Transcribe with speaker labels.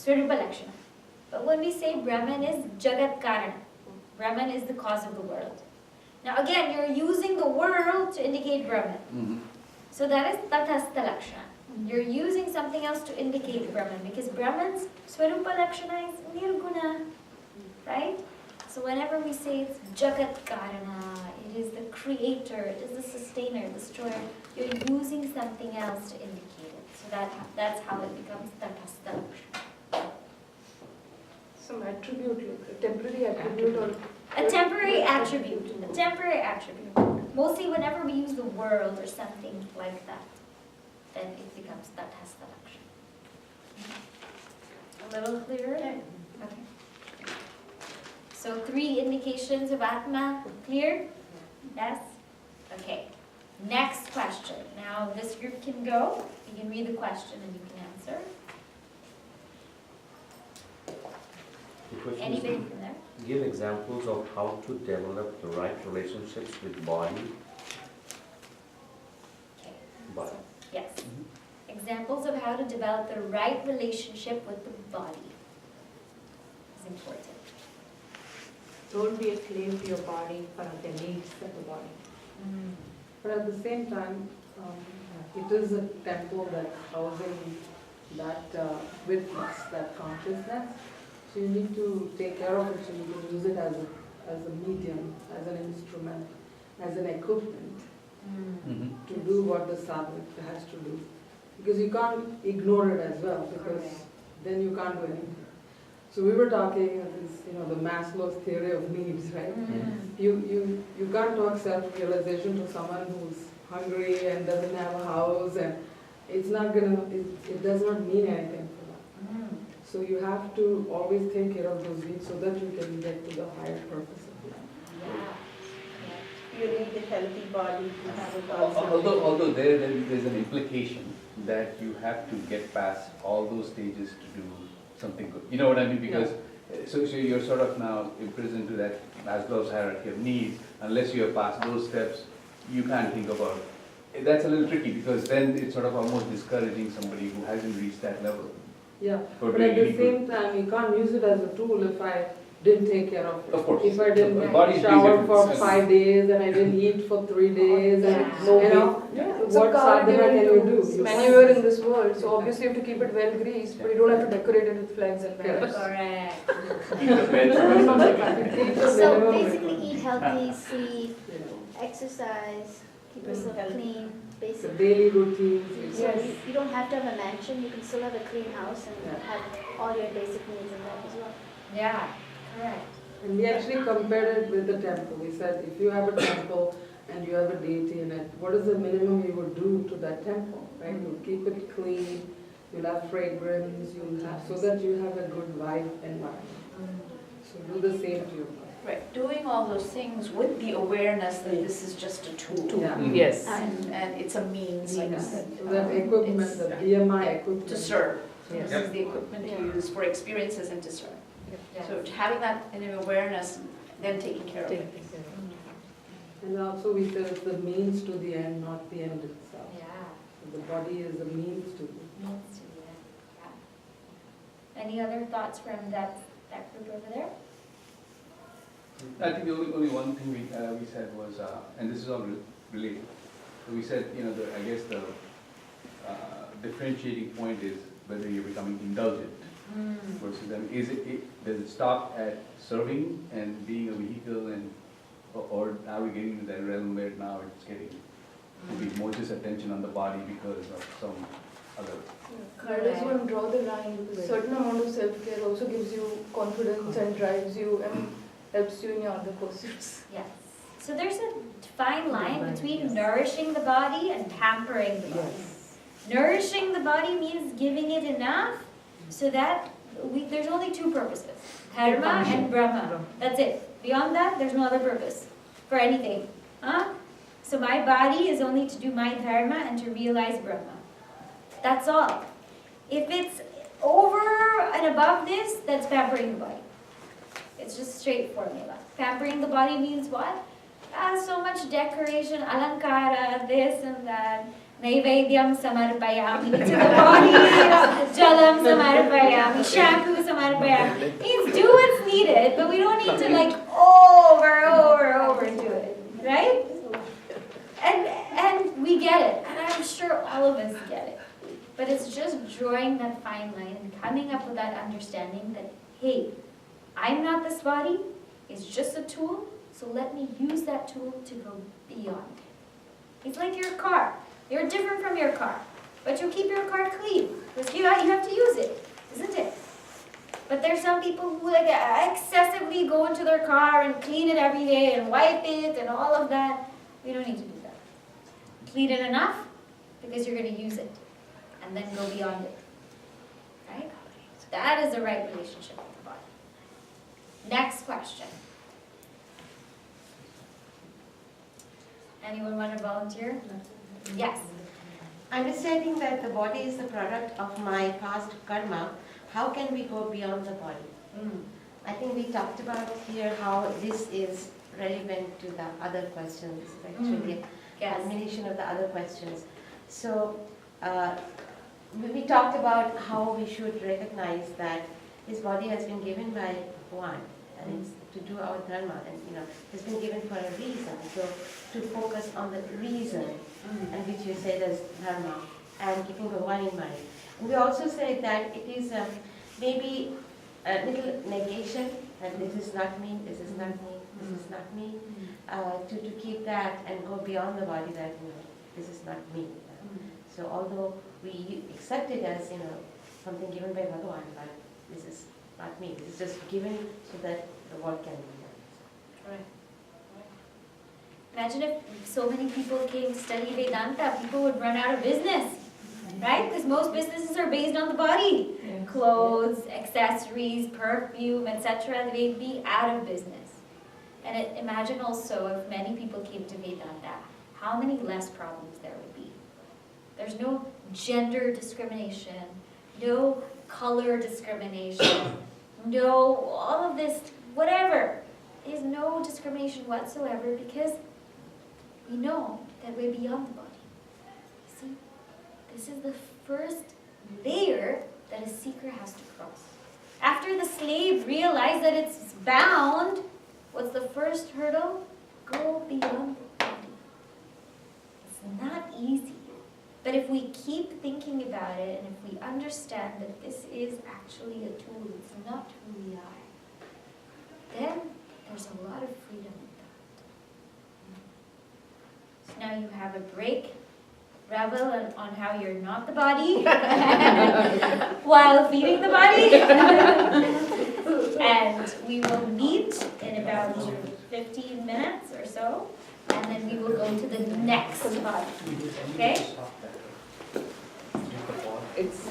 Speaker 1: Swarupa Lakshana. But when we say Brahman is Jagat Karana, Brahman is the cause of the world. Now again, you're using the world to indicate Brahman. So that is Tathastha Lakshana. You're using something else to indicate Brahman, because Brahman's Swarupa Lakshana is Nirguna, right? So whenever we say it's Jagat Karana, it is the creator, it is the sustainer, destroyer, you're using something else to indicate it. So that's how it becomes Tathastha Lakshana.
Speaker 2: Some attribute, like a temporary attribute or...
Speaker 1: A temporary attribute. A temporary attribute. Mostly whenever we use the world or something like that, then it becomes Tathastha Lakshana. A little clearer? Okay. So 3 indications of Atma, clear? Yes? Okay. Next question. Now this group can go. You can read the question and you can answer.
Speaker 3: The question
Speaker 1: Anybody
Speaker 3: is,
Speaker 1: from there?
Speaker 3: give examples of how to develop the right relationships with body.
Speaker 1: Okay.
Speaker 3: Body.
Speaker 1: So, yes. Examples of how to develop the right relationship with the body is important.
Speaker 4: Don't be a slave to your body for the needs of the body.
Speaker 5: But at the same time, it is a temple that's housing that witness, that consciousness. So you need to take care of it, so you can use it as a medium, as an instrument, as an equipment to do what the sadhak has to do. Because you can't ignore it as well, because then you can't do anything. So we were talking of this, the Maslow's theory of needs, right? You can't talk self-realization to someone who's hungry and doesn't have a house, and it's not gonna, it does not mean anything for them. So you have to always take care of those needs so that you can get to the higher purpose of life.
Speaker 4: You need a healthy body to have a body.
Speaker 6: Although there's an implication that you have to get past all those stages to do something good. You know what I mean? Because so you're sort of now imprisoned to that Maslow's hierarchy of needs. Unless you have passed those steps, you can't think about it. That's a little tricky, because then it's sort of almost discouraging somebody who hasn't reached that level.
Speaker 5: Yeah, but at the same time, you can't use it as a tool if I didn't take care of it.
Speaker 6: Of course.
Speaker 5: If I didn't
Speaker 6: Body
Speaker 5: shower for 5 days and I didn't eat for 3 days, and
Speaker 2: It's a
Speaker 5: what
Speaker 2: car
Speaker 5: sadhana can you do?
Speaker 2: to maneuver in this world, so obviously you have to keep it well greased, but you don't have to decorate it with flags and banners.
Speaker 1: Correct.
Speaker 7: So basically eat healthy, sleep, exercise, keep yourself clean,
Speaker 5: The
Speaker 7: basic.
Speaker 5: daily routines.
Speaker 7: So you don't have to have a mansion, you can still have a clean house and have all your basic needs in that as well.
Speaker 1: Yeah, correct.
Speaker 5: And we actually compared it with the temple. We said, if you have a temple and you have a deity in it, what is the minimum you would do to that temple, right? You'll keep it clean, you'll have fragrance, so that you have a good vibe environment. So do the same to your body.
Speaker 8: Right, doing all those things with the awareness that this is just a tool.
Speaker 5: Yeah.
Speaker 4: Yes.
Speaker 8: And it's a means, like you said.
Speaker 5: So that equipment,
Speaker 8: it's
Speaker 5: the BMI equipment.
Speaker 8: to serve. So
Speaker 4: Yes.
Speaker 8: this is the equipment to use for experiences and to serve. So having that in awareness, then taking care of it.
Speaker 5: And also we said it's the means to the end, not the end itself.
Speaker 1: Yeah.
Speaker 5: So the body is the means to the
Speaker 1: Means to be there. Yeah. Any other thoughts from that group over there?
Speaker 6: I think the only one thing we said was, and this is all related. So we said, I guess the differentiating point is whether you're becoming indulgent versus, does it stop at serving and being a vehicle, or are we getting to that realm where now it's getting maybe more just attention on the body because of some other.
Speaker 2: Where does one draw the line? Because certain amount of self-care also gives you confidence and drives you and helps you in your other pursuits.
Speaker 1: Yes. So there's a fine line between nourishing the body and pampering the body. Nourishing the body means giving it enough so that there's only 2 purposes, Dharma and Brahma. That's it. Beyond that, there's no other purpose for anything. So my body is only to do my Dharma and to realize Brahma. That's all. If it's over and above this, that's pampering the body. It's just straight formula. Pampering the body means what? So much decoration, alankara, this and that. Naivedyam samarpayami to the body, jalam samarpayami, shampoo samarpayami. Means do what's needed, but we don't need to like over do it, right? And we get it, and I'm sure all of us get it. But it's just drawing that fine line and coming up with that understanding that, hey, I'm not this body, it's just a tool, so let me use that tool to go beyond. It's like your car. You're different from your car, but you keep your car clean because you have to use it, isn't it? But there's some people who like excessively go into their car and clean it every day and wipe it and all of that. We don't need to do that. Clean it enough because you're going to use it and then go beyond it. Right? So that is the right relationship with the body. Next question. Anyone want to volunteer? Yes.
Speaker 9: Understanding that the body is the product of my past karma, how can we go beyond the body? I think we talked about here how this is relevant to the other questions. This is actually a culmination of the other questions. So we talked about how we should recognize that this body has been given by one, and it's to do our dharma, and it's been given for a reason. So to focus on the reason, and which you said as dharma, and keeping the one in mind. And we also said that it is maybe a little negation, and this is not me, this is not me, this is not me, to keep that and go beyond the body that this is not me. So although we accept it as something given by Bhagavan, but this is not me. This is just given so that the work can be done.
Speaker 1: Right. Imagine if so many people came to study Vedanta, people would run out of business, right? Because most businesses are based on the body.
Speaker 2: Yes.
Speaker 1: Clothes, accessories, perfume, etc. They'd be out of business. And imagine also if many people came to Vedanta, how many less problems there would be. There's no gender discrimination, no color discrimination, no all of this, whatever. There's no discrimination whatsoever because we know that we're beyond the body. See, this is the first layer that a seeker has to cross. After the slave realized that it's bound, what's the first hurdle? Go beyond the body. It's not easy. But if we keep thinking about it, and if we understand that this is actually a tool, it's not who we are, then there's a lot of freedom in that. So now you have a break, revel on how you're not the body, while feeding the body. And we will meet in about 15 minutes or so, and then we will go to the next body. Okay?
Speaker 5: It's